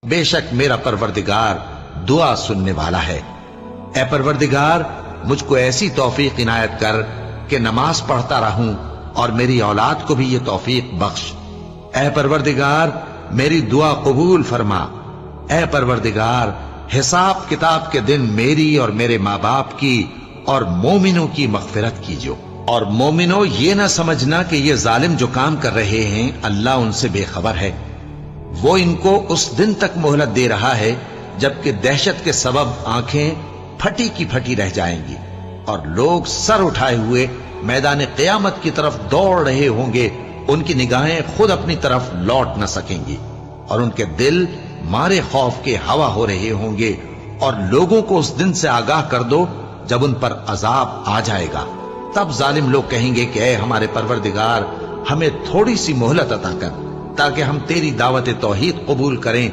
بے شک میرا پروردگار دعا سننے والا ہے۔ اے پروردگار مجھ کو ایسی توفیق عنایت کر کہ نماز پڑھتا رہوں اور میری اولاد کو بھی یہ توفیق بخش۔ اے پروردگار میری دعا قبول فرما۔ اے پروردگار حساب کتاب کے دن میری اور میرے ماں باپ کی اور مومنوں کی مغفرت کیجو۔ اور مومنوں یہ نہ سمجھنا کہ یہ ظالم جو کام کر رہے ہیں اللہ ان سے بے خبر ہے، وہ ان کو اس دن تک مہلت دے رہا ہے جبکہ دہشت کے سبب آنکھیں پھٹی کی پھٹی رہ جائیں گی اور لوگ سر اٹھائے ہوئے میدان قیامت کی طرف دوڑ رہے ہوں گے، ان کی نگاہیں خود اپنی طرف لوٹ نہ سکیں گی اور ان کے دل مارے خوف کے ہوا ہو رہے ہوں گے۔ اور لوگوں کو اس دن سے آگاہ کر دو جب ان پر عذاب آ جائے گا، تب ظالم لوگ کہیں گے کہ اے ہمارے پروردگار ہمیں تھوڑی سی مہلت عطا کر تاکہ ہم تیری دعوت توحید قبول کریں